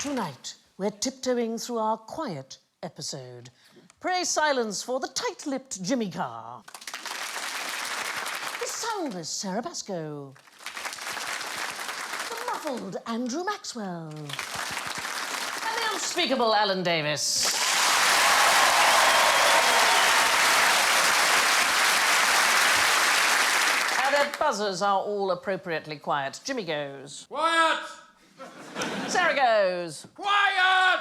Tonight, we're tiptoeing through our quiet episode. Pray silence for the tight-lipped Jimmy Carr. The soundless Sarah Basco. The muffled Andrew Maxwell. And the unspeakable Alan Davies. Their buzzers are all appropriately quiet. Jimmy goes. Quiet! Sarah goes. Quiet!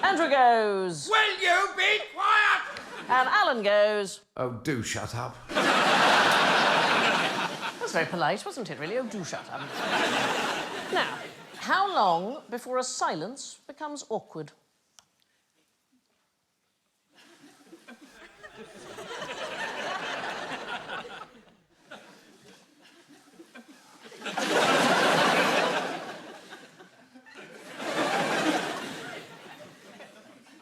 Andrew goes. Will you be quiet? And Alan goes. Oh, do shut up. That's very polite, wasn't it, really? Oh, do shut up. Now, how long before a silence becomes awkward?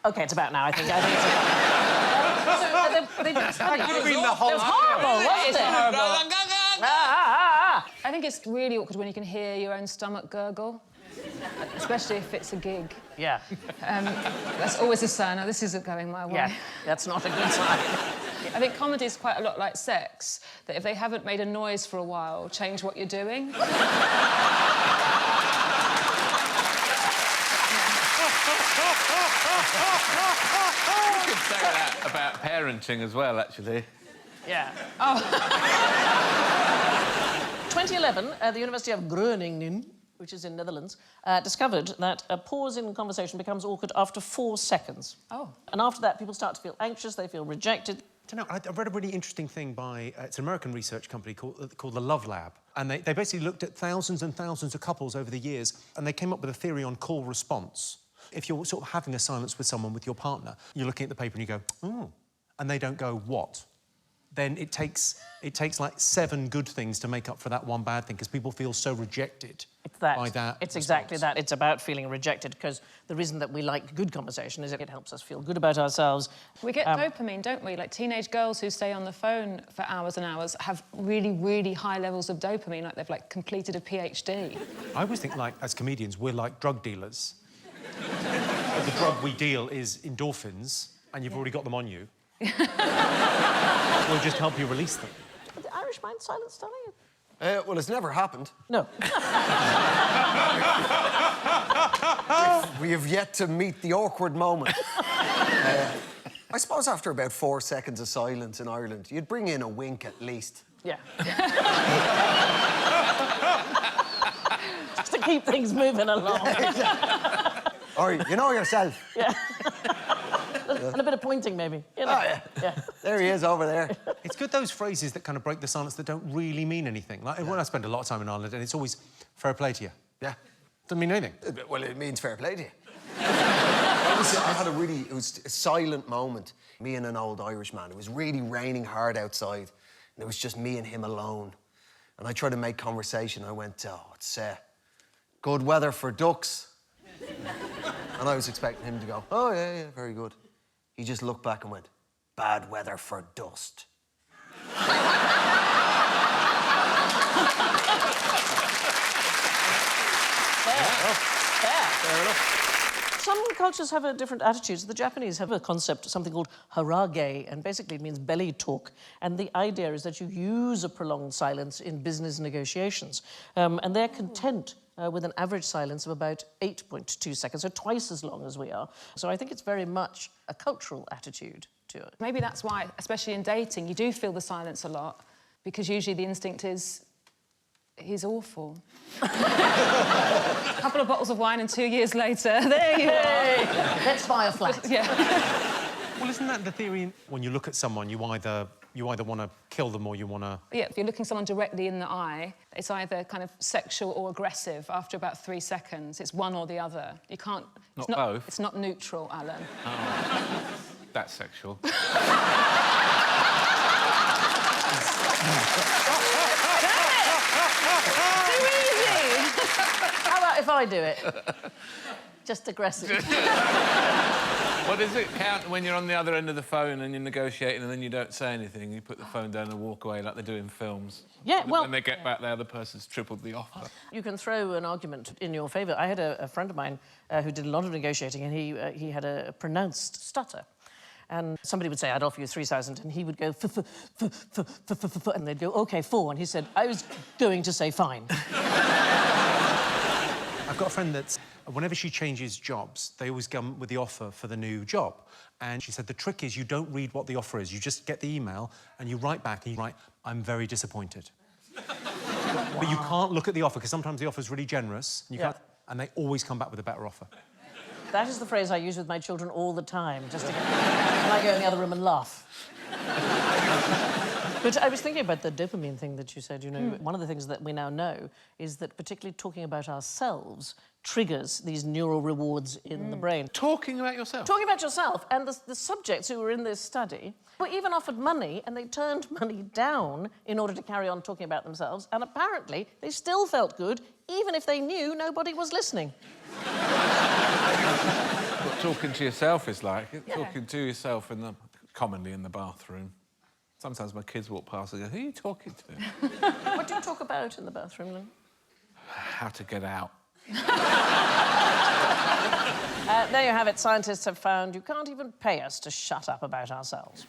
OK, it's about now, I think. It's about... That could have been the whole... It was horrible, wasn't it? I think it's really awkward when you can hear your own stomach gurgle, especially if it's a gig. Yeah. That's always a sign. Oh, this isn't going my way. Yeah, that's not a good sign. I think comedy is quite a lot like sex, that if they haven't made a noise for a while, change what you're doing. You could say that about parenting as well, actually. Yeah. Oh. 2011, the University of Groningen, which is in Netherlands, discovered that a pause in conversation becomes awkward after 4 seconds. Oh. And after that, people start to feel anxious, they feel rejected. I don't know, I read a really interesting thing by... it's an American research company called the Love Lab. And they basically looked at thousands and thousands of couples over the years, and they came up with a theory on call response. If you're sort of having a silence with someone, with your partner, you're looking at the paper and you go, oh, and they don't go, what? Then it takes like 7 good things to make up for that one bad thing, because people feel so rejected by that It's response. exactly that. It's about feeling rejected, because the reason that we like good conversation is it helps us feel good about ourselves. We get dopamine, don't we? Like teenage girls who stay on the phone for hours and hours have really, really high levels of dopamine, like they've completed a PhD. I always think, like, as comedians, we're like drug dealers. The drug we deal is endorphins, and you've already got them on you. We'll just help you release them. Did the Irish mind silence, darling? Well, it's never happened. No. We have yet to meet the awkward moment. I suppose after about 4 seconds of silence in Ireland, you'd bring in a wink at least. Yeah. Just to keep things moving along. Or, you know yourself. Yeah. And a bit of pointing, maybe. You know? Oh, yeah. There he is, over there. It's good, those phrases that kind of break the silence that don't really mean anything. Like, when I spend a lot of time in Ireland, and it's always fair play to you. Yeah. Doesn't mean anything. Well, it means fair play to you. I had it was a silent moment. Me and an old Irish man. It was really raining hard outside, and it was just me and him alone. And I tried to make conversation. I went, oh, it's good weather for ducks. And I was expecting him to go, oh, yeah, very good. He just looked back and went, bad weather for dust. Fair enough. Some cultures have a different attitudes. The Japanese have a concept, something called harage, and basically it means belly talk. And the idea is that you use a prolonged silence in business negotiations. And they're content with an average silence of about 8.2 seconds, so twice as long as we are. So I think it's very much a cultural attitude to it. Maybe that's why, especially in dating, you do feel the silence a lot, because usually the instinct is, he's awful. A couple of bottles of wine and 2 years later, there you are. Let's buy a flat. Yeah. Well, isn't that the theory? When you look at someone, you either want to kill them or you want to... Yeah, if you're looking someone directly in the eye, it's either kind of sexual or aggressive after about 3 seconds. It's one or the other. You can't... Not both? It's not neutral, Alan. Oh. That's sexual. Too easy! How about if I do it? Just aggressive. What does it count when you're on the other end of the phone and you're negotiating and then you don't say anything? You put the phone down and walk away like they do in films. Yeah, well... When they get back, the other person's tripled the offer. You can throw an argument in your favour. I had a friend of mine who did a lot of negotiating, and he had a pronounced stutter. And somebody would say, I'd offer you 3,000, and he would go, and they'd go, OK, 4. And he said, I was going to say fine. I've got a friend that's... Whenever she changes jobs, they always come with the offer for the new job. And she said the trick is you don't read what the offer is. You just get the email and you write back and you write, I'm very disappointed. But you can't look at the offer, because sometimes the offer's really generous. And, and they always come back with a better offer. That is the phrase I use with my children all the time, just to get... and I go in the other room and laugh. But I was thinking about the dopamine thing that you said, you know. One of the things that we now know is that particularly talking about ourselves triggers these neural rewards in the brain. Talking about yourself? Talking about yourself. And the subjects who were in this study were even offered money, and they turned money down in order to carry on talking about themselves, and apparently they still felt good, even if they knew nobody was listening. What talking to yourself is like. Talking to yourself commonly in the bathroom. Sometimes my kids walk past and go, who are you talking to? What do you talk about in the bathroom, Lynn? How to get out. There you have it. Scientists have found you can't even pay us to shut up about ourselves.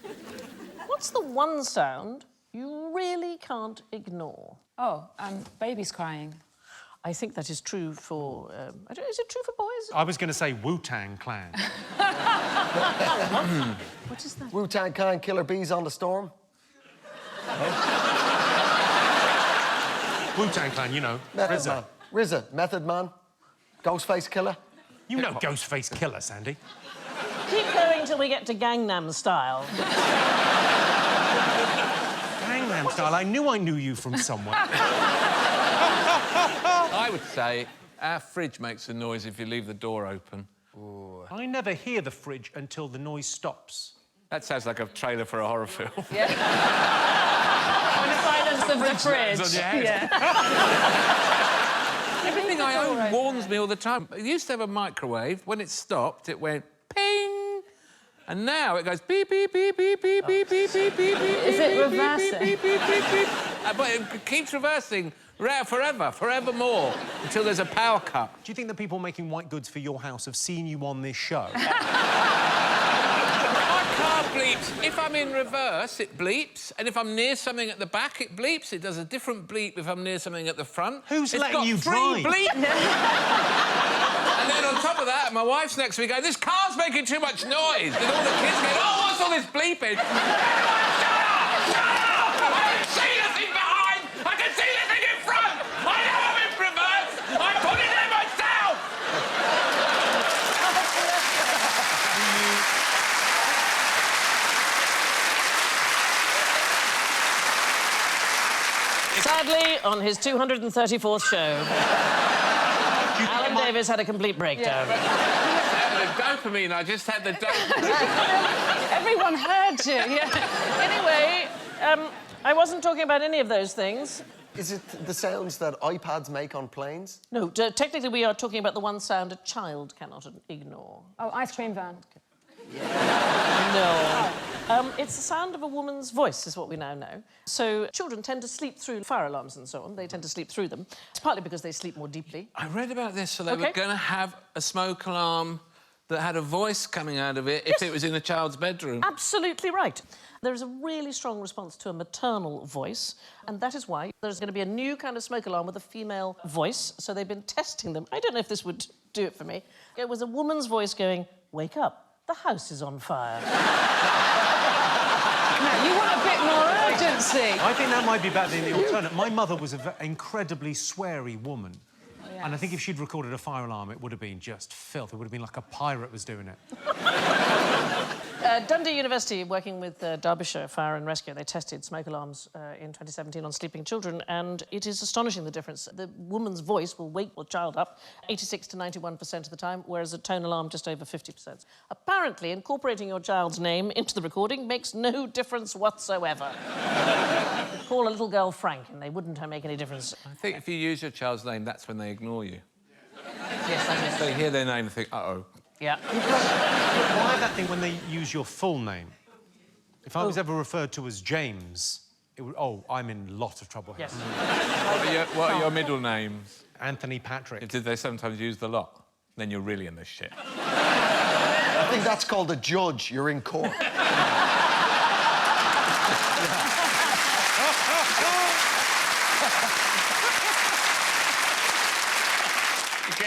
What's the one sound you really can't ignore? Oh, babies crying. I think that is true for... is it true for boys? I was going to say Wu-Tang Clan. What is that? Wu-Tang Clan, Killer Bees on the Storm. Wu-Tang Clan, you know. Method Man. RZA, Method Man. Ghostface Killer. You know Ghostface Killer, Sandy. Keep going till we get to Gangnam Style. Gangnam Style? I knew you from somewhere. I would say our fridge makes a noise if you leave the door open. Ooh. I never hear the fridge until the noise stops. That sounds like a trailer for a horror film. Yeah. The silence of the fridge. Yeah. Everything I own warns me all the time. I used to have a microwave. When it stopped, it went ping. And now it goes beep, beep, beep, beep, beep, beep, beep, beep, beep, beep. Is it reversing? Beep, beep, beep, beep. But it keeps reversing forevermore, until there's a power cut. Do you think the people making white goods for your house have seen you on this show? My car bleeps. If I'm in reverse, it bleeps. And if I'm near something at the back, it bleeps. It does a different bleep if I'm near something at the front. Who's letting you drive? It's got 3 bleeps. And then on top of that, my wife's next to me going, this car's making too much noise. And all the kids go, oh, what's all this bleeping? Shut up! Shut up! I can see nothing behind! I can see nothing in front! I know I'm in reverse! I put it in myself! Sadly, on his 234th show, Alan Davies had a complete breakdown. The dopamine, I just had the dopamine. Everyone heard you, Anyway, I wasn't talking about any of those things. Is it the sounds that iPads make on planes? No, technically we are talking about the one sound a child cannot ignore. Oh, ice cream van. No. It's the sound of a woman's voice, is what we now know. So children tend to sleep through fire alarms and so on. They tend to sleep through them. It's partly because they sleep more deeply. I read about this, so they were going to have a smoke alarm that had a voice coming out of it if it was in a child's bedroom. Absolutely right. There is a really strong response to a maternal voice, and that is why there's going to be a new kind of smoke alarm with a female voice, so they've been testing them. I don't know if this would do it for me. It was a woman's voice going, wake up, the house is on fire. No, you want a bit more urgency. I think that might be better than the alternate. My mother was an incredibly sweary woman. Yes. And I think if she'd recorded a fire alarm, it would have been just filth. It would have been like a pirate was doing it. Dundee University, working with Derbyshire Fire and Rescue, they tested smoke alarms in 2017 on sleeping children, and it is astonishing the difference. The woman's voice will wake the child up 86 to 91% of the time, whereas a tone alarm just over 50%. Apparently, incorporating your child's name into the recording makes no difference whatsoever. Call a little girl Frank, and they wouldn't make any difference. I think if you use your child's name, that's when they ignore you. Yes, I do. They hear their name and think, uh-oh. Yeah. Why that thing when they use your full name? If I was ever referred to as James, it would... Oh, I'm in a lot of trouble here. Yes. What are your middle names? Anthony Patrick. Did they sometimes use the lot? Then you're really in this shit. I think that's called a judge. You're in court.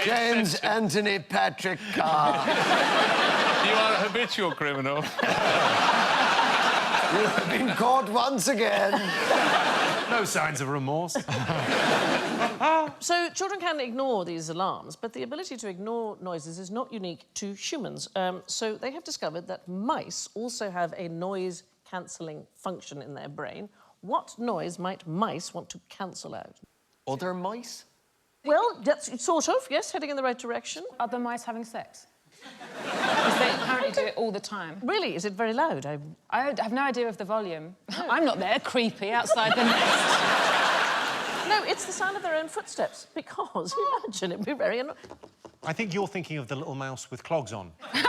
James Anthony Patrick Carr. You are a habitual criminal. You have been caught once again. No signs of remorse. So children can ignore these alarms, but the ability to ignore noises is not unique to humans. So they have discovered that mice also have a noise-cancelling function in their brain. What noise might mice want to cancel out? Other mice? Well, that's sort of, yes, heading in the right direction. Are the mice having sex? Because they apparently do it all the time. Really? Is it very loud? I have no idea of the volume. I'm not there, creepy, outside the nest. No, it's the sound of their own footsteps, because imagine it'd be very annoying. I think you're thinking of the little mouse with clogs on. I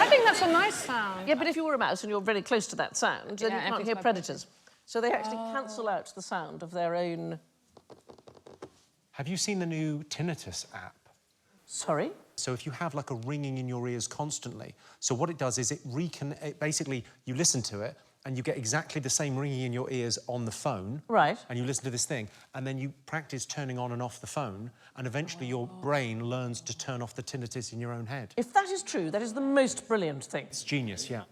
think that's a nice sound. Yeah, but if you were a mouse and you're very close to that sound, then you can't hear predators. So they actually cancel out the sound of their own... Have you seen the new tinnitus app? Sorry? So if you have, like, a ringing in your ears constantly, so what it does is it basically, you listen to it, and you get exactly the same ringing in your ears on the phone. Right. And you listen to this thing, and then you practice turning on and off the phone, and eventually your brain learns to turn off the tinnitus in your own head. If that is true, that is the most brilliant thing. It's genius, yeah.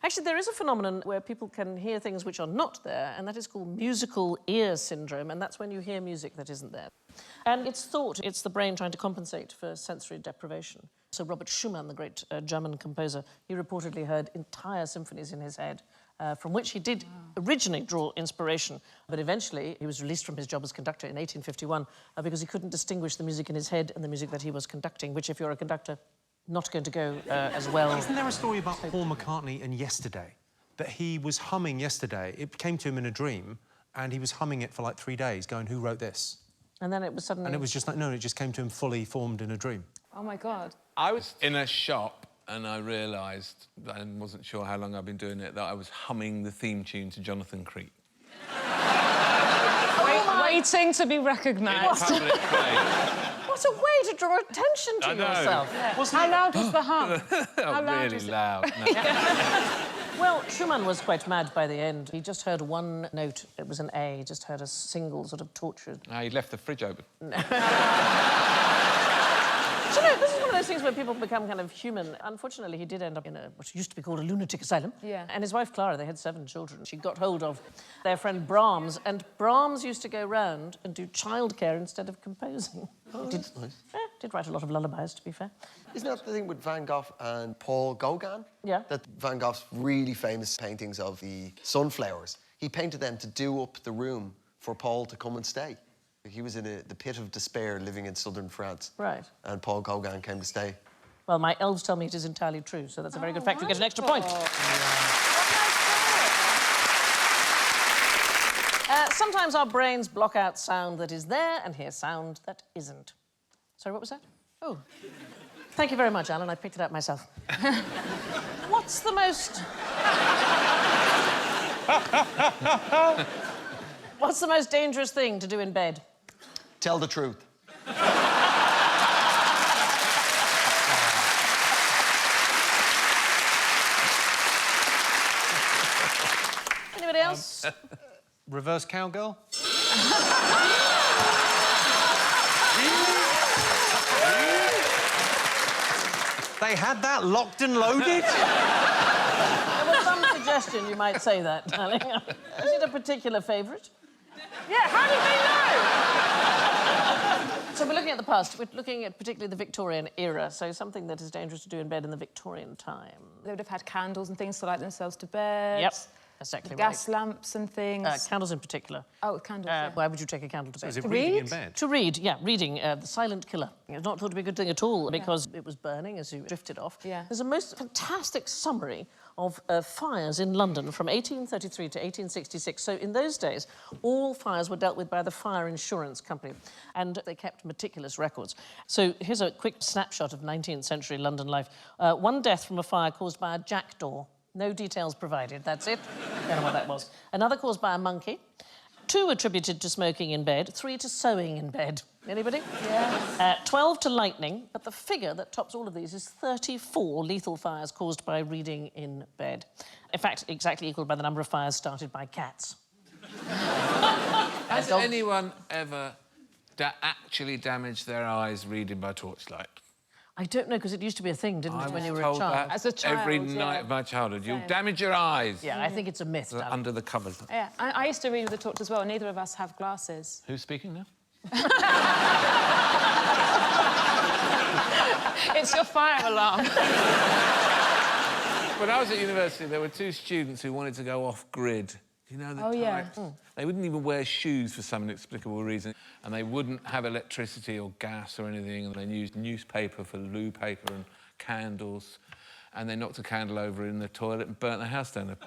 Actually, there is a phenomenon where people can hear things which are not there, and that is called musical ear syndrome, and that's when you hear music that isn't there. And it's thought it's the brain trying to compensate for sensory deprivation. So Robert Schumann, the great German composer, he reportedly heard entire symphonies in his head, from which he did originally draw inspiration, but eventually he was released from his job as conductor in 1851 because he couldn't distinguish the music in his head and the music that he was conducting, which, if you're a conductor, not going to go as well. Isn't there a story about Paul McCartney and Yesterday? That he was humming Yesterday, it came to him in a dream, and he was humming it for like 3 days, going, who wrote this? And then it was suddenly... And it was just like, no, it just came to him fully formed in a dream. Oh, my God. I was in a shop and I realised, and wasn't sure how long I'd been doing it, that I was humming the theme tune to Jonathan Creek. Waiting to be recognised. Public place. What a way to draw attention to I know. yourself. Yeah. How loud was the hum? How loud Really was it? loud. No. Well, Schumann was quite mad by the end. He just heard one note, it was an A, just heard a single sort of tortured... No, he left the fridge open. So, no, this is one of those things where people become kind of human. Unfortunately, he did end up in what used to be called a lunatic asylum. Yeah. And his wife, Clara, they had 7 children. She got hold of their friend Brahms, and Brahms used to go round and do childcare instead of composing. Oh, that's nice. Did write a lot of lullabies, to be fair. Isn't that the thing with Van Gogh and Paul Gauguin? Yeah. That Van Gogh's really famous paintings of the sunflowers, he painted them to do up the room for Paul to come and stay. He was in the pit of despair living in southern France. Right. And Paul Gauguin came to stay. Well, my elves tell me it is entirely true, so that's a very good fact. You get an extra point. Sometimes our brains block out sound that is there and hear sound that isn't. Sorry, what was that? Oh. Thank you very much, Alan. I picked it up myself. What's the most... What's the most dangerous thing to do in bed? Tell the truth. Anybody else? Reverse cowgirl? They had that locked and loaded? There was some suggestion you might say that, darling. Is it a particular favourite? Yeah, how did they know? So we're looking at the past. We're looking at particularly the Victorian era, so something that is dangerous to do in bed in the Victorian time. They would have had candles and things to light themselves to bed. Yep. Exactly Gas right. lamps and things. Candles in particular. Oh, candles. Yeah. Why would you take a candle to bed? Is it To reading in read? bed? To read, yeah, reading, the silent killer. It's not thought to be a good thing at all because it was burning as you drifted off. Yeah. There's a most fantastic summary of fires in London from 1833 to 1866. So in those days, all fires were dealt with by the fire insurance company and they kept meticulous records. So here's a quick snapshot of 19th century London life. One death from a fire caused by a jackdaw. No details provided, that's it. Don't know what that was. Another caused by a monkey. 2 attributed to smoking in bed, 3 to sewing in bed. Anybody? Yeah. 12 to lightning, but the figure that tops all of these is 34 lethal fires caused by reading in bed. In fact, exactly equal by the number of fires started by cats. Has anyone ever actually damaged their eyes reading by torchlight? I don't know, because it used to be a thing, didn't it, when you were a told child? that As a child, every yeah. night of my childhood. You'll Same. damage your eyes. Yeah, I think it's a myth, darling. Under the covers. Yeah, I used to read with the torch as well. Neither of us have glasses. Who's speaking now? It's your fire alarm. When I was at university, there were 2 students who wanted to go off-grid. You know the Oh, yeah. types? They wouldn't even wear shoes for some inexplicable reason, and they wouldn't have electricity or gas or anything, and they used newspaper for loo paper and candles, and they knocked a candle over in the toilet and burnt the house down. It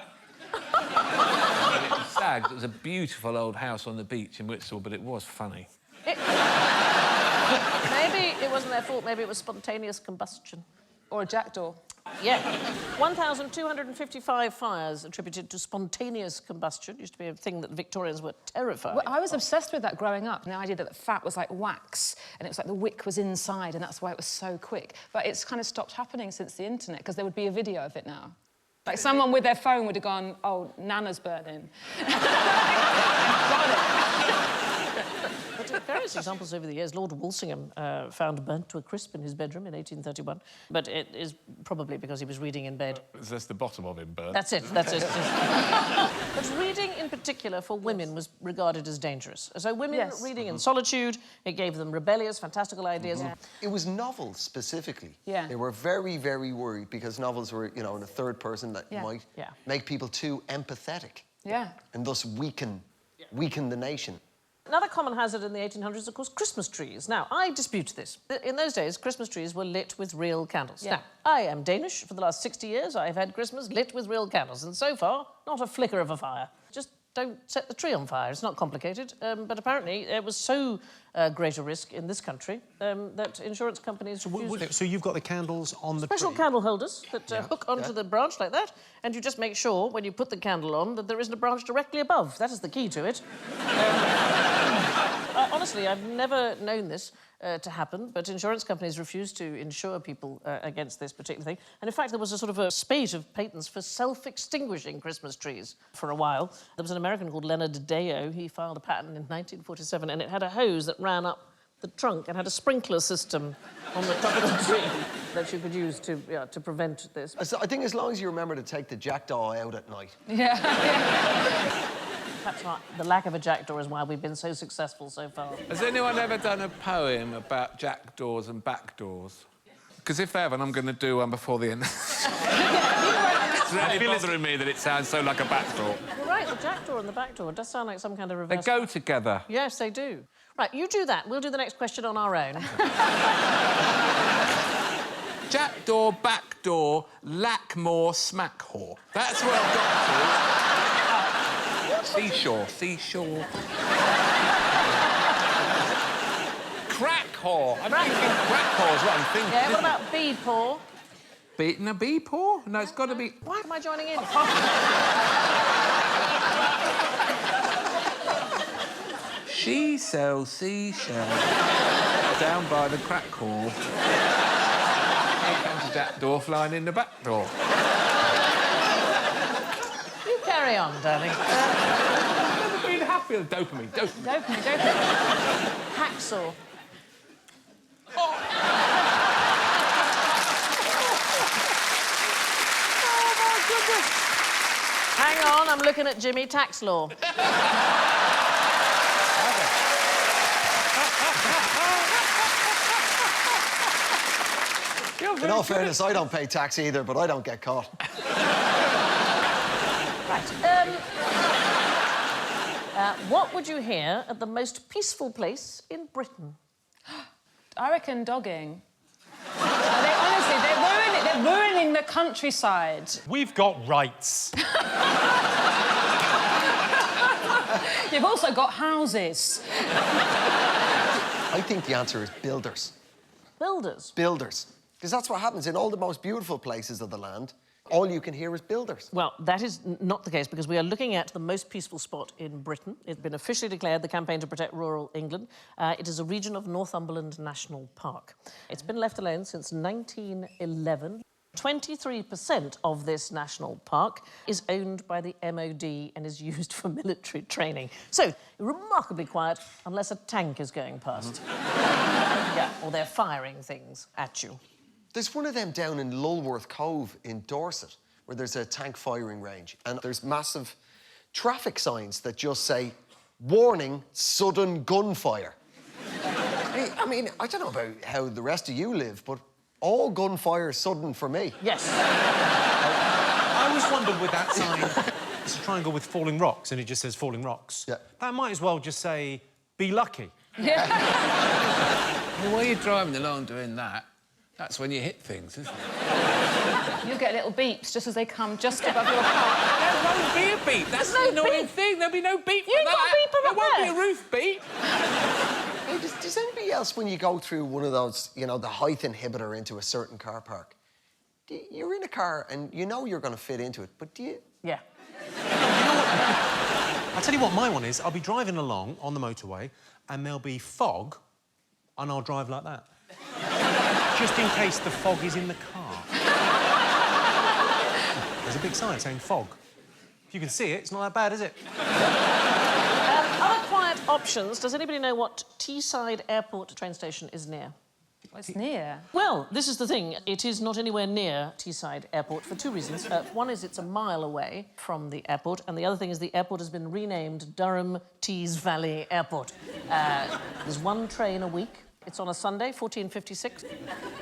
was sad. It was a beautiful old house on the beach in Whitstable, but it was funny. Maybe it wasn't their fault, maybe it was spontaneous combustion. Or a jackdaw. Yeah. 1,255 fires attributed to spontaneous combustion. Used to be a thing that Victorians were terrified Well, I was obsessed with that growing up. The idea that the fat was like wax and it was like the wick was inside and that's why it was so quick. But it's kind of stopped happening since the internet because there would be a video of it now. Like someone with their phone would have gone, oh, Nana's burning. Got it. Various examples over the years. Lord Walsingham found burnt to a crisp in his bedroom in 1831, but it is probably because he was reading in bed. That's the bottom of him burnt. That's it, that's it. But reading in particular for women was regarded as dangerous. So women reading in solitude, it gave them rebellious, fantastical ideas. Yeah. It was novels specifically. Yeah. They were very, very worried because novels were, you know, in a third person that might make people too empathetic. Yeah. And thus weaken the nation. Another common hazard in the 1800s, of course, Christmas trees. Now, I dispute this. In those days, Christmas trees were lit with real candles. Yeah. Now, I am Danish. For the last 60 years, I've had Christmas lit with real candles, and so far, not a flicker of a fire. Just don't set the tree on fire. It's not complicated, but apparently it was so great a risk in this country that insurance companies refused... So you've got the candles on the Special tree? candle holders that hook onto the branch like that, and you just make sure, when you put the candle on, that there isn't a branch directly above. That is the key to it. Honestly, I've never known this to happen, but insurance companies refuse to insure people against this particular thing. And in fact, there was a sort of a spate of patents for self-extinguishing Christmas trees for a while. There was an American called Leonard Deo. He filed a patent in 1947, and it had a hose that ran up the trunk and had a sprinkler system on the top of the tree that you could use to prevent this. I think as long as you remember to take the jackdaw out at night. Yeah. Perhaps not. The lack of a jackdaw is why we've been so successful so far. Has anyone ever done a poem about jackdaws and backdoors? Because if they haven't, I'm going to do one before the end. It's really bothering me that it sounds so like a backdoor. You're right, the jackdaw and the backdoor does sound like some kind of They reverse... go together. Yes, they do. Right, you do that. We'll do the next question on our own. Jackdaw, backdoor, lack more, smack whore. That's what I've got to. Seashore, seashore. Crack whore. I'm thinking crack whore is what I'm thinking. Yeah, what about bee paw? Beating a bee paw? No, it's got to be... Why am I joining in? She sells seashells down by the crack whore. Here comes a jackdaw flying in the back door. You carry on, darling. I've never been happier. Dopamine. Dopamine. Hacksaw. Hang on, I'm looking at Jimmy Tax Law. In all fairness, I don't pay tax either, but I don't get caught. What would you hear at the most peaceful place in Britain? I reckon dogging. Honestly, they're ruining the countryside. We've got rights. You've also got houses. I think the answer is builders. Builders? Builders. Because that's what happens in all the most beautiful places of the land. All you can hear is builders. Well, that is not the case, because we are looking at the most peaceful spot in Britain. It's been officially declared the Campaign to Protect Rural England. It is a region of Northumberland National Park. It's been left alone since 1911. 23% of this national park is owned by the MOD and is used for military training. So, remarkably quiet, unless a tank is going past. Yeah, or they're firing things at you. There's one of them down in Lulworth Cove in Dorset, where there's a tank firing range, and there's massive traffic signs that just say, "Warning, sudden gunfire." I mean, I don't know about how the rest of you live, but all gunfire is sudden for me. Yes. I always wondered with that sign, it's a triangle with falling rocks, and it just says falling rocks. Yeah. That might as well just say, be lucky. Well, while you're driving along doing that, that's when you hit things, isn't it? You'll get little beeps just as they come just above your car. There won't be a beep. That's the annoying thing. There'll be no beep for You ain't got a that. beep There up won't there. be a roof beep. Hey, does anybody else, when you go through one of those, you know, the height inhibitor into a certain car park, you're in a car and you know you're going to fit into it, but do you? Yeah. I'll tell you what my one is. I'll be driving along on the motorway, and there'll be fog, and I'll drive like that. Just in case the fog is in the car. There's a big sign saying fog. If you can see it, it's not that bad, is it? Other quiet options. Does anybody know what Teesside Airport train station is near? Well, it's near. Well, this is the thing. It is not anywhere near Teesside Airport for two reasons. One is it's a mile away from the airport, and the other thing is the airport has been renamed Durham Tees Valley Airport. There's one train a week. It's on a Sunday, 14:56.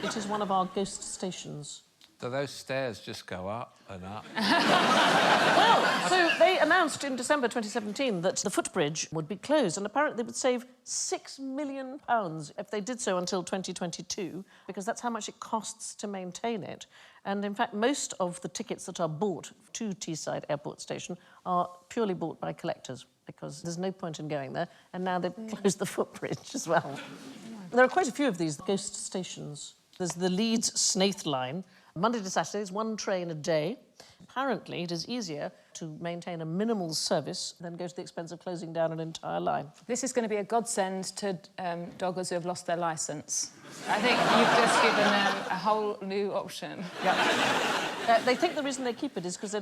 It is one of our ghost stations. Do those stairs just go up and up? Well, so they announced in December 2017 that the footbridge would be closed, and apparently they would save £6 million if they did so until 2022, because that's how much it costs to maintain it. And in fact, most of the tickets that are bought to Teesside Airport Station are purely bought by collectors, because there's no point in going there, and now they've closed the footbridge as well. There are quite a few of these ghost stations. There's the Leeds Snaith line. Monday to Saturdays, one train a day. Apparently, it is easier to maintain a minimal service than go to the expense of closing down an entire line. This is going to be a godsend to doggers who have lost their licence. I think you've just given them a whole new option. Yeah. They think the reason they keep it is because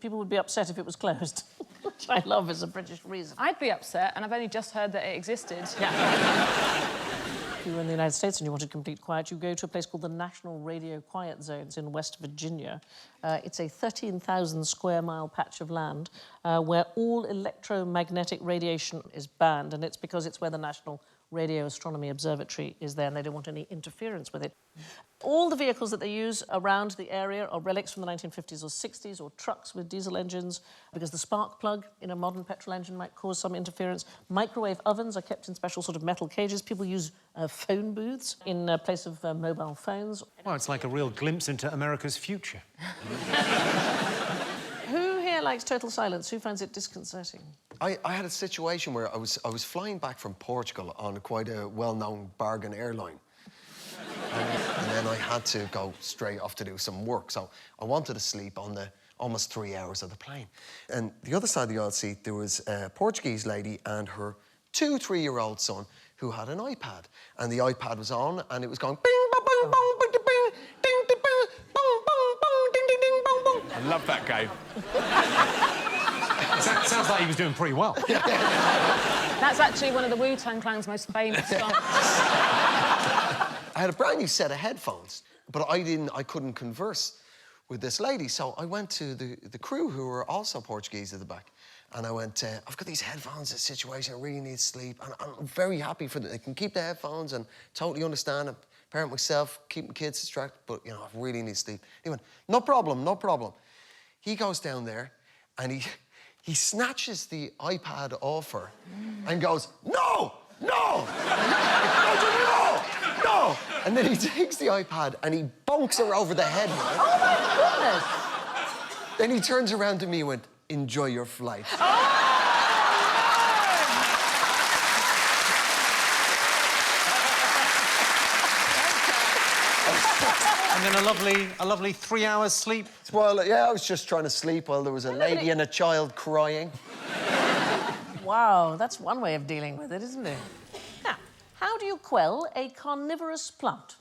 people would be upset if it was closed, which I love as a British reason. I'd be upset, and I've only just heard that it existed. Yeah. If you were in the United States and you wanted complete quiet, you go to a place called the National Radio Quiet Zones in West Virginia. It's a 13,000 square mile patch of land where all electromagnetic radiation is banned, and it's because it's where the National Radio Astronomy Observatory is there, and they don't want any interference with it. All the vehicles that they use around the area are relics from the 1950s or 60s, or trucks with diesel engines, because the spark plug in a modern petrol engine might cause some interference. Microwave ovens are kept in special sort of metal cages. People use phone booths in place of mobile phones. Well, it's like a real glimpse into America's future. Who here likes total silence? Who finds it disconcerting? I had a situation where I was flying back from Portugal on quite a well-known bargain airline. And then I had to go straight off to do some work. So I wanted to sleep on the almost 3 hours of the plane. And the other side of the aisle seat, there was a Portuguese lady and her 2-3-year-old son who had an iPad. And the iPad was on, and it was going bing, bong, bong, bong, bing, bing, ding, ding, bing, bong, bong, bong, ding, ding, ding, bong, bong. I love that game. Sounds like he was doing pretty well. That's actually one of the Wu-Tang Clan's most famous songs. I had a brand new set of headphones, but I couldn't converse with this lady. So I went to the crew, who were also Portuguese at the back, and I went, I've got these headphones, a situation, I really need sleep, and I'm very happy for them. They can keep the headphones and totally understand. I'm a parent myself, keep my kids distracted, but, you know, I really need sleep. He went, no problem, no problem. He goes down there, and he snatches the iPad off her and goes, "No! No! No! No!" And then he takes the iPad and he bonks her over the head with it. Oh, my goodness! Then he turns around to me and went, "Enjoy your flight." And then a lovely 3 hours sleep. Well, yeah, I was just trying to sleep while there was a lady and a child crying. Wow, that's one way of dealing with it, isn't it? Now, how do you quell a carnivorous plant?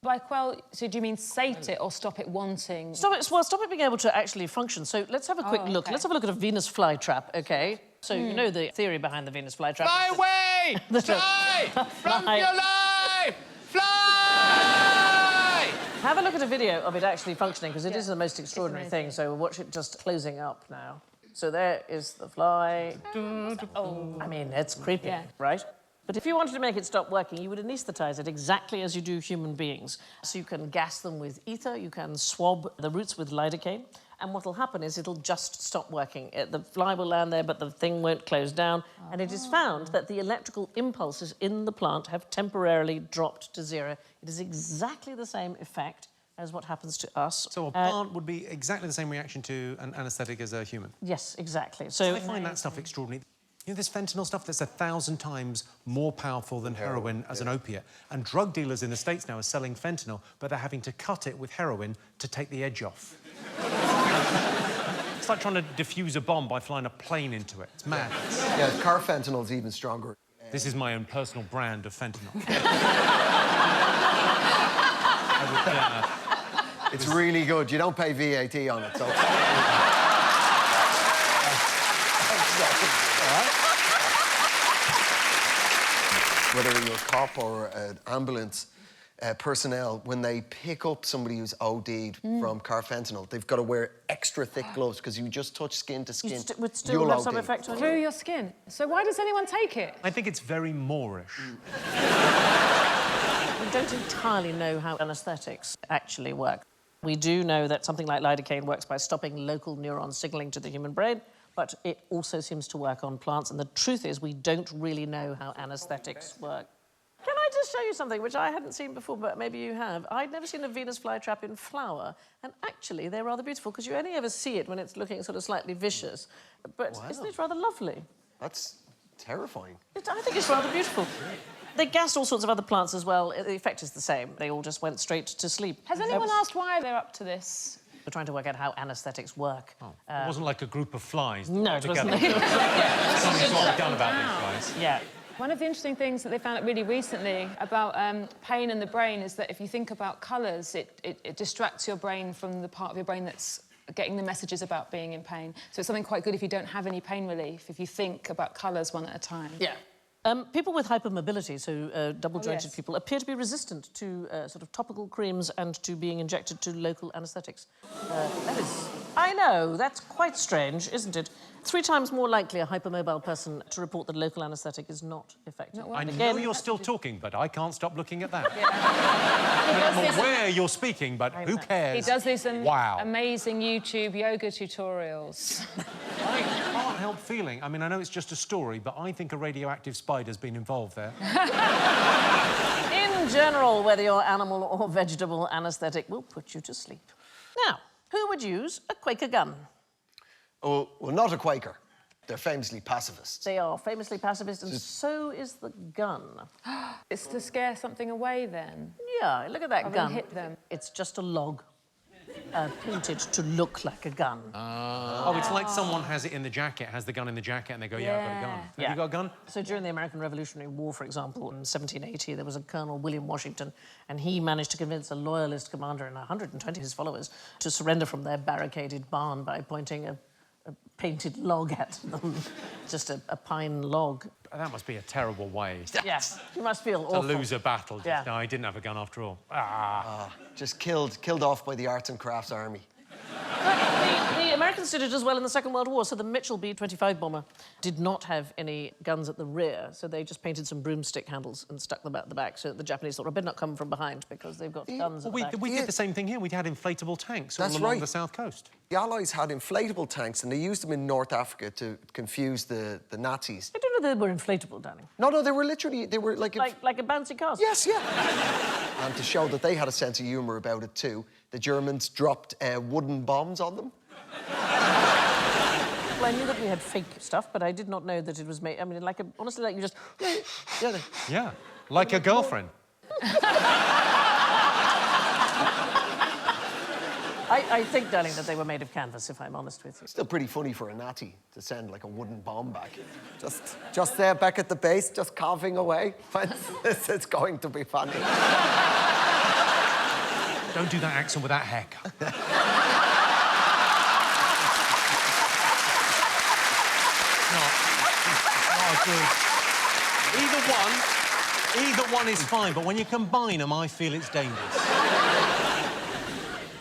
By quell, so do you mean sate it or stop it wanting? Stop it being able to actually function. So let's have a quick look. Okay. Let's have a look at a Venus flytrap, OK? So you know the theory behind the Venus flytrap. Fly away! Fly! From your life! Fly! Have a look at a video of it actually functioning, because it is the most extraordinary thing. So watch it just closing up now. So there is the fly. Oh. I mean, it's creepy, right? But if you wanted to make it stop working, you would anaesthetise it exactly as you do human beings. So you can gas them with ether, you can swab the roots with lidocaine, and what'll happen is it'll just stop working. The fly will land there, but the thing won't close down. And it is found that the electrical impulses in the plant have temporarily dropped to zero. It is exactly the same effect as what happens to us. So a plant would be exactly the same reaction to an anaesthetic as a human. Yes, exactly. So I find that stuff extraordinary. You know, this fentanyl stuff that's 1,000 times more powerful than heroin as an opiate. And drug dealers in the States now are selling fentanyl, but they're having to cut it with heroin to take the edge off. It's like trying to defuse a bomb by flying a plane into it. It's mad. Yeah, Carr fentanyl's even stronger. This is my own personal brand of fentanyl. It's really good. You don't pay VAT on it, so... Whether you're a cop or an ambulance personnel, when they pick up somebody who's OD'd from carfentanil, they've got to wear extra thick gloves, because you just touch skin to skin, would still you'll have some OD. effect on you. Through your skin. So why does anyone take it? I think it's very Moorish. We don't entirely know how anaesthetics actually work. We do know that something like lidocaine works by stopping local neuron signalling to the human brain, but it also seems to work on plants, and the truth is we don't really know how anaesthetics work. Can I just show you something which I hadn't seen before, but maybe you have? I'd never seen a Venus flytrap in flower, and actually they're rather beautiful, because you only ever see it when it's looking sort of slightly vicious. But isn't it rather lovely? That's terrifying. I think it's rather beautiful. They gassed all sorts of other plants as well. The effect is the same. They all just went straight to sleep. Has anyone asked why they're up to this? We're trying to work out how anaesthetics work. It wasn't like a group of flies. No, it wasn't. Something's not done about these guys. Yeah. One of the interesting things that they found out really recently about pain in the brain is that if you think about colours, it distracts your brain from the part of your brain that's getting the messages about being in pain. So it's something quite good if you don't have any pain relief, if you think about colours one at a time. Yeah. People with hypermobility, so double-jointed people, appear to be resistant to sort of topical creams and to being injected to local anaesthetics. That is... I know, that's quite strange, isn't it? 3 times more likely a hypermobile person to report that local anaesthetic is not effective. I know you're still talking, but I can't stop looking at that. Yeah. I'm aware you're speaking, but who cares? He does these Wow. amazing YouTube yoga tutorials. I can't help feeling, I mean, I know it's just a story, but I think a radioactive spider's been involved there. In general, whether you're animal or vegetable, anaesthetic will put you to sleep. Now, who would use a Quaker gun? Oh, well, not a Quaker. They're famously pacifists. They are famously pacifist, and so is the gun. It's to scare something away, then? Yeah, look at that Rather gun. than hit them. It's just a log painted to look like a gun. Oh, it's like someone has it in the jacket, has the gun in the jacket, and they go, yeah, I've got a gun. Have you got a gun? So during the American Revolutionary War, for example, in 1780, there was a Colonel William Washington, and he managed to convince a loyalist commander and 120 of his followers to surrender from their barricaded barn by pointing a painted log at them. Just a pine log. That must be a terrible way. Yes, you must feel awful. To lose a battle. Yeah. No, he didn't have a gun after all. Just killed off by the arts and crafts army. The Americans did it as well in the Second World War. So the Mitchell B-25 bomber did not have any guns at the rear, so they just painted some broomstick handles and stuck them at the back, so the Japanese thought, I better not come from behind because they've got guns at the back. We did the same thing here. We had inflatable tanks all That's along right. the south coast. The Allies had inflatable tanks, and they used them in North Africa to confuse the Nazis. I don't know they were inflatable, Danny. No, they were literally... They were like... Like a bouncy castle? Yes, yeah. And to show that they had a sense of humour about it too, the Germans dropped wooden bombs on them. Well, I knew that we had fake stuff, but I did not know that it was made... I mean, honestly, like you just... Yeah, like a girlfriend. I think, darling, that they were made of canvas, if I'm honest with you. Still pretty funny for a Nazi to send like a wooden bomb back. Just there back at the base, just coughing away. It's going to be funny. Don't do that accent with that haircut. Not good. Either one is fine, but when you combine them, I feel it's dangerous.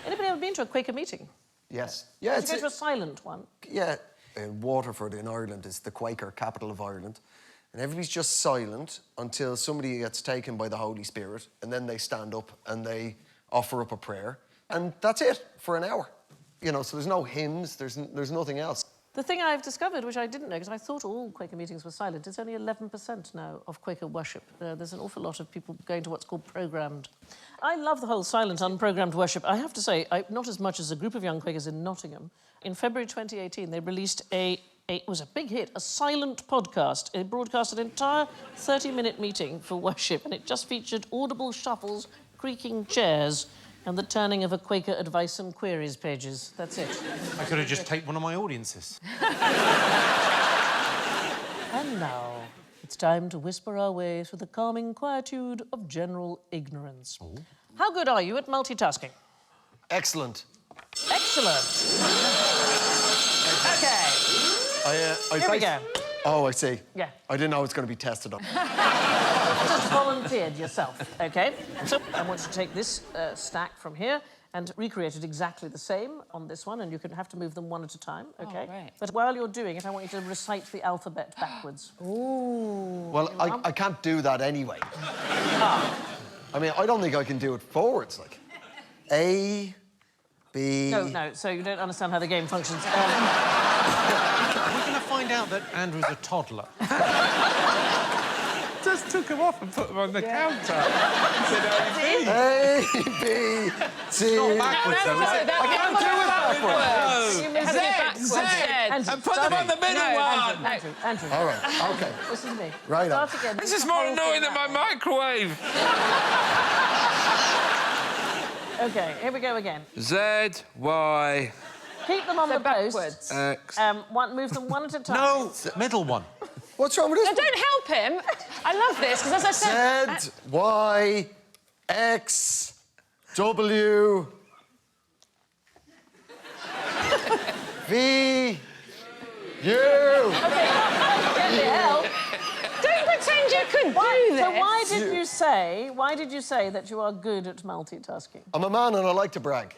Anybody ever been to a Quaker meeting? Yes. Yeah, Did you go to a silent one? Yeah. Waterford in Ireland is the Quaker capital of Ireland. And everybody's just silent until somebody gets taken by the Holy Spirit, and then they stand up and they offer up a prayer. And that's it for an hour. You know, so there's no hymns, there's nothing else. The thing I've discovered, which I didn't know, because I thought all Quaker meetings were silent, it's only 11% now of Quaker worship. There's an awful lot of people going to what's called programmed. I love the whole silent, unprogrammed worship. I have to say, not as much as a group of young Quakers in Nottingham. In February 2018, they released it was a big hit, a silent podcast. It broadcast an entire 30-minute meeting for worship, and it just featured audible shuffles, creaking chairs, and the turning of a Quaker advice and queries pages. That's it. I could have just taped one of my audiences. And now, it's time to whisper our way through the calming quietude of general ignorance. Ooh. How good are you at multitasking? Excellent. Excellent. OK. Here we go. Oh, I see. Yeah. I didn't know it was going to be tested on. Just volunteered yourself, OK? So I want you to take this stack from here and recreate it exactly the same on this one, and you can have to move them one at a time, OK? Oh, right. But while you're doing it, I want you to recite the alphabet backwards. Ooh. Well, I can't do that anyway. I mean, I don't think I can do it forwards, like. A, B... No, so you don't understand how the game functions. We're going to find out that Andrew's a toddler. Just took him off and put them on the counter. A, B, C... Not backwards, though, is it? I can't do it backwards. Z, and put them on the middle one. Andrew. All right, OK. Listen to me. Right on. Start again. This is more annoying than my microwave. OK, here we go again. Z, Y... Keep them on the post. Backwards. X... Move them one at a time. No, middle one. What's wrong with this? No, don't help him. I love this, because as I said... Z, Y, X, W... V... U... Don't pretend you could do this. So why did you say that you are good at multitasking? I'm a man and I like to brag.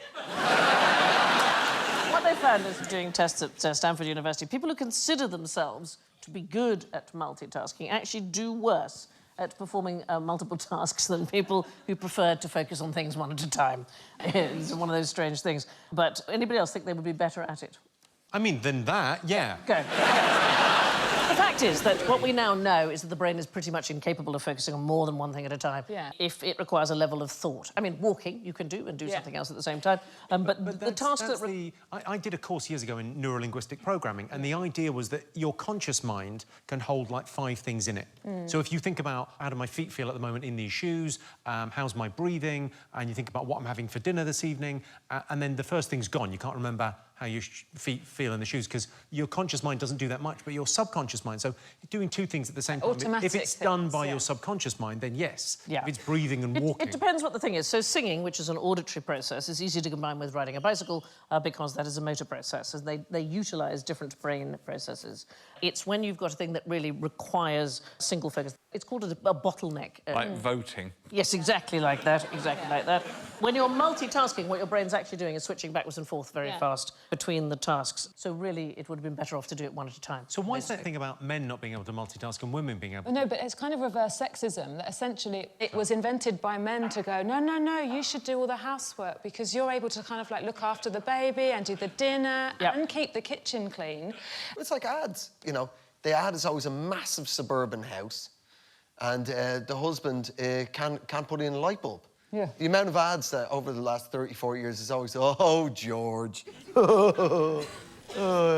What they found is doing tests at Stanford University, people who consider themselves to be good at multitasking actually do worse at performing multiple tasks than people who prefer to focus on things one at a time. It's one of those strange things. But anybody else think they would be better at it? I mean, than that, yeah. Go. The fact is that what we now know is that the brain is pretty much incapable of focusing on more than one thing at a time. Yeah. If it requires a level of thought. I mean, walking you can do and do something else at the same time. But the task that... I did a course years ago in neurolinguistic programming, and the idea was that your conscious mind can hold, like, 5 things in it. So if you think about how do my feet feel at the moment in these shoes, how's my breathing, and you think about what I'm having for dinner this evening, and then the first thing's gone. You can't remember how your feet feel in the shoes, because your conscious mind doesn't do that much, but your subconscious mind. So you're doing 2 things at the same time. Automatic if it's done things, by your subconscious mind, then yes. Yeah. If it's breathing and walking. It depends what the thing is. So singing, which is an auditory process, is easy to combine with riding a bicycle because that is a motor process. So they utilise different brain processes. It's when you've got a thing that really requires single focus. It's called a bottleneck. Like voting. Yes, exactly like that, like that. When you're multitasking, what your brain's actually doing is switching backwards and forth very fast between the tasks. So really, it would have been better off to do it one at a time. So why is that thing about men not being able to multitask and women being able to? No, but it's kind of reverse sexism, that essentially it was invented by men to go, no, no, no, you should do all the housework because you're able to kind of like look after the baby and do the dinner and keep the kitchen clean. It's like ads, you know. The ad is always a massive suburban house and the husband can't put in a light bulb. Yeah. The amount of ads that over the last 34 years is always, oh, George. Oh,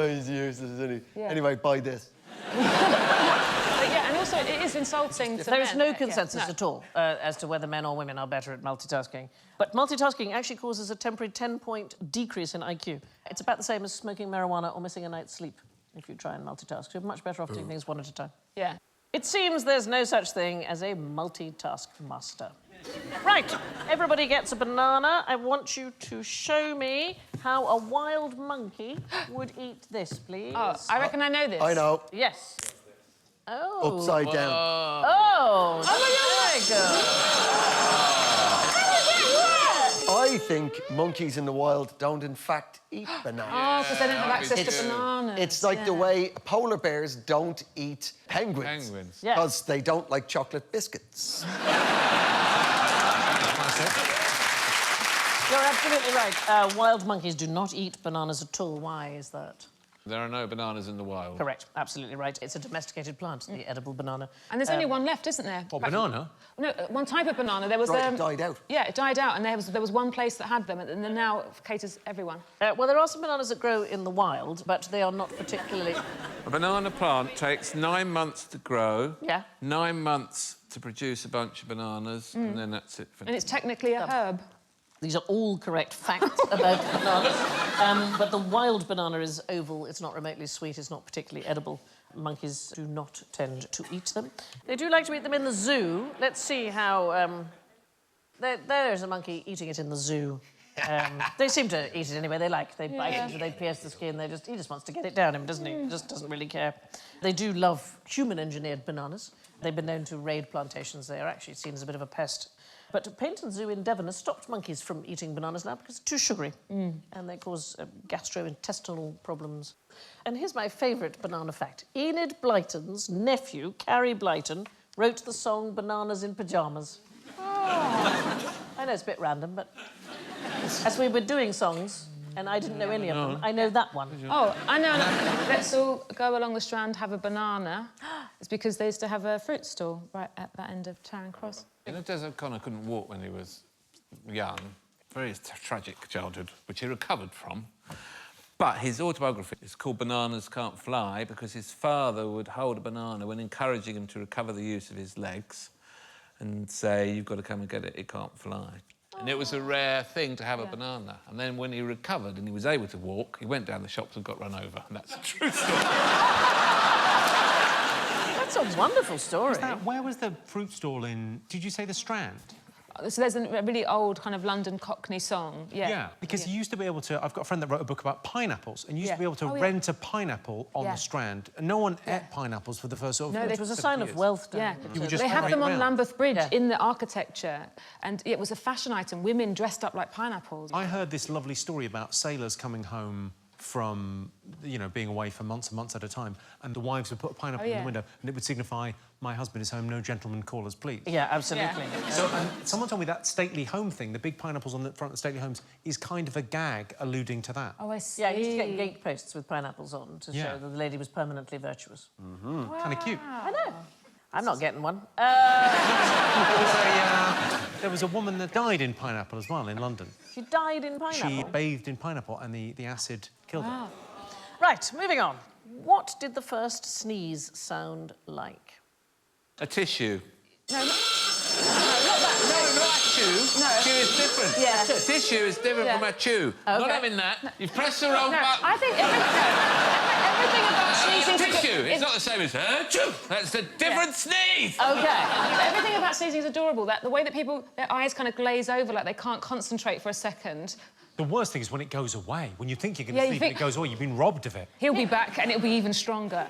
he's useless, isn't he? Yeah. Anyway, buy this. But yeah, and also it is insulting to There is men. no consensus at all as to whether men or women are better at multitasking. But multitasking actually causes a temporary 10-point decrease in IQ. It's about the same as smoking marijuana or missing a night's sleep if you try and multitask. You're much better off doing things one at a time. Yeah. It seems there's no such thing as a multitask master. Right, everybody gets a banana. I want you to show me how a wild monkey would eat this, please. Oh, I reckon I know this. I know. Yes. Oh. Upside down. Oh, there you go. I think monkeys in the wild don't, in fact, eat bananas. Oh, because they don't have access to bananas. It's like the way polar bears don't eat penguins. Penguins. Yeah. Because they don't like chocolate biscuits. You're absolutely right. Wild monkeys do not eat bananas at all. Why is that? There are no bananas in the wild. Correct, absolutely right. It's a domesticated plant, the edible banana. And there's only one left, isn't there? What, banana? No, one type of banana. There was Right, it died out. Yeah, it died out, and there was one place that had them, and then now it caters everyone. Well, there are some bananas that grow in the wild, but they are not particularly... A banana plant takes 9 months to grow. Yeah. 9 months to produce a bunch of bananas, and then that's it. And it's technically a herb. These are all correct facts about bananas. But the wild banana is oval, it's not remotely sweet, it's not particularly edible. Monkeys do not tend to eat them. They do like to eat them in the zoo. Let's see how... there's a monkey eating it in the zoo. They seem to eat it anyway. They bite it, they pierce the skin. He just wants to get it down him, doesn't he? He just doesn't really care. They do love human-engineered bananas. They've been known to raid plantations. They are actually seen as a bit of a pest. But Paynton Zoo in Devon has stopped monkeys from eating bananas now because they're too sugary and they cause gastrointestinal problems. And here's my favourite banana fact. Enid Blyton's nephew, Carrie Blyton, wrote the song Bananas in Pyjamas. Oh. I know it's a bit random, but as we were doing songs, and I didn't know any of them, I know that one. Oh, I know. Let's all go along the Strand, have a banana. It's because they used to have a fruit stall right at that end of Charing Cross. You know, Des O'Connor couldn't walk when he was young. Very tragic childhood, which he recovered from. But his autobiography is called Bananas Can't Fly because his father would hold a banana when encouraging him to recover the use of his legs and say, you've got to come and get it, it can't fly. And it was a rare thing to have a banana. And then when he recovered and he was able to walk, he went down the shops and got run over. And that's a true story. That's a wonderful story. Where was the fruit stall in... Did you say the Strand? So there's a really old kind of London Cockney song. Yeah, because you used to be able to... I've got a friend that wrote a book about pineapples, and you used to be able to Oh, yeah. rent a pineapple on Yeah. the Strand. And no one ate pineapples for the first sort of... No, It was a sign of wealth. Yeah, You would just they have parade them on round. Lambeth Bridge Yeah. in the architecture, and it was a fashion item. Women dressed up like pineapples. I heard this lovely story about sailors coming home from, you know, being away for months and months at a time, and the wives would put a pineapple in the window, and it would signify, my husband is home, no gentleman callers, please. Yeah, absolutely. Yeah. So someone told me that stately home thing, the big pineapples on the front of stately homes, is kind of a gag alluding to that. Oh, I see. Yeah, I used to get gate posts with pineapples on to Yeah. show that the lady was permanently virtuous. Kind of cute. I know. I'm not getting one. There was a woman that died in pineapple as well in London. She died in pineapple. She bathed in pineapple and the acid killed her. Right, moving on. What did the first sneeze sound like? A tissue. No, not No, not a chew. No. Chew is different. Yeah. Tissue is different Yeah. from a chew. Not having that. You've pressed the wrong No, button. I think everything about sneezing... Tissue. It's not the same as chew. That's a different sneeze. Okay. Everything about sneezing is adorable. That the way that people, their eyes kind of glaze over, like they can't concentrate for a second. The worst thing is when it goes away. When you think you're going to Yeah, you sleep think- and it goes away, you've been robbed of it. He'll be back, and it'll be even stronger.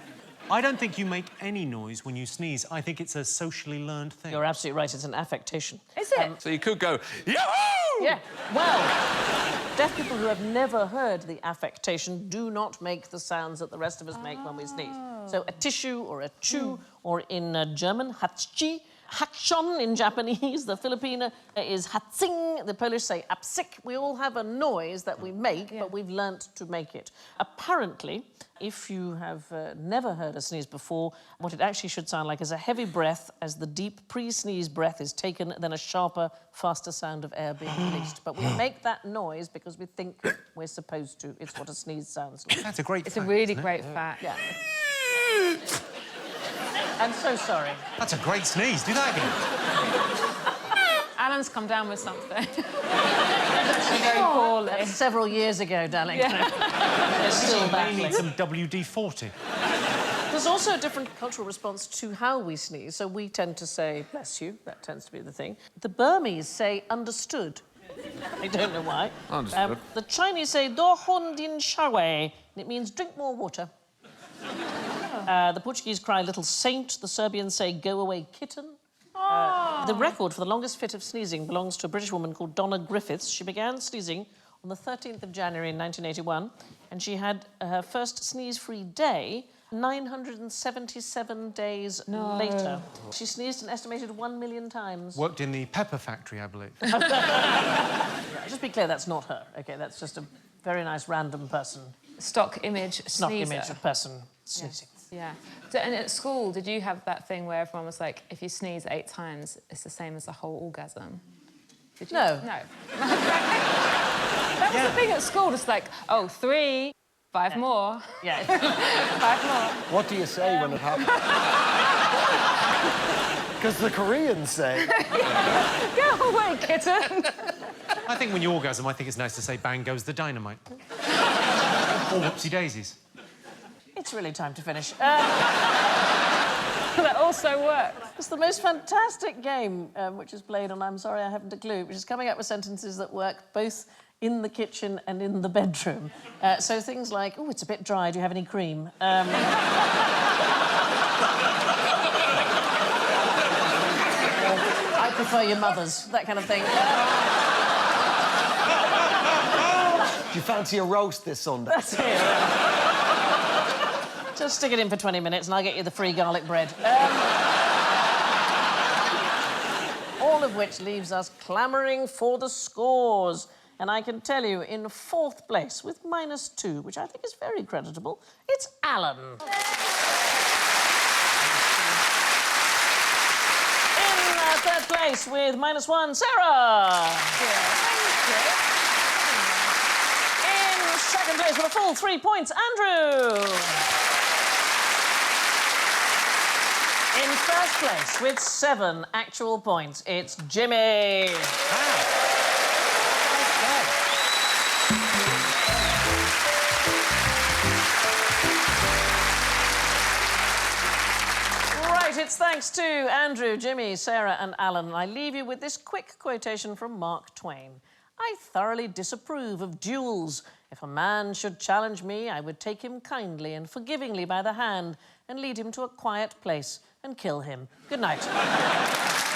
I don't think you make any noise when you sneeze. I think it's a socially learned thing. You're absolutely right. It's an affectation. Is it? So you could go, yahoo! Yeah, well, deaf people who have never heard the affectation do not make the sounds that the rest of us make when we sneeze. So a tissue or a chew, or in German, hatschi, hakshon in Japanese, the Filipino is hatsing, the Polish say apsik. We all have a noise that we make, but we've learnt to make it. Apparently, if you have never heard a sneeze before, what it actually should sound like is a heavy breath as the deep pre-sneeze breath is taken, then a sharper, faster sound of air being released. But we make that noise because we think we're supposed to. It's what a sneeze sounds like. That's a great It's fact, a really isn't it? great fact. Yeah. I'm so sorry. That's a great sneeze. Do that again. Alan's come down with something. Very poorly. Several years ago, darling. Yeah. They're still May battling. need some WD-40. There's also a different cultural response to how we sneeze. So we tend to say, bless you, that tends to be the thing. The Burmese say understood. I don't know why. Understood. The Chinese say do hon din shawe, and it means drink more water. The Portuguese cry little saint. The Serbians say go away kitten. The record for the longest fit of sneezing belongs to a British woman called Donna Griffiths. She began sneezing on the 13th of January in 1981, and she had her first sneeze-free day 977 days later. She sneezed an estimated 1 million times. Worked in the pepper factory, I believe. Just be clear, that's not her. OK, that's just a very nice random person. Stock image Stock sneezer. image of person sneezing. Yeah. And at school, did you have that thing where everyone was like, if you sneeze 8 times, it's the same as a whole orgasm? Did you? No. No. That was the thing at school, just like, oh, 3, 5 more. Yeah. 5 more. What do you say when it happens? Because the Koreans say... Go away, kitten. I think when you orgasm, I think it's nice to say bang goes the dynamite. Or whoopsie daisies. It's really time to finish. That also works. It's the most fantastic game which is played on I'm Sorry I Haven't a Clue, which is coming up with sentences that work both in the kitchen and in the bedroom. So things like, oh, it's a bit dry, do you have any cream? I prefer your mother's, that kind of thing. Do you fancy a roast this Sunday? That's it. Just stick it in for 20 minutes and I'll get you the free garlic bread. All of which leaves us clamouring for the scores. And I can tell you, in 4th place, with -2, which I think is very creditable, it's Alan. In 3rd place, with -1, Sarah. In 2nd place, with a full 3 points, Andrew. In 1st place, with 7 actual points, it's Jimmy. Right, it's thanks to Andrew, Jimmy, Sarah and Alan. I leave you with this quick quotation from Mark Twain. I thoroughly disapprove of duels. If a man should challenge me, I would take him kindly and forgivingly by the hand and lead him to a quiet place and kill him. Good night.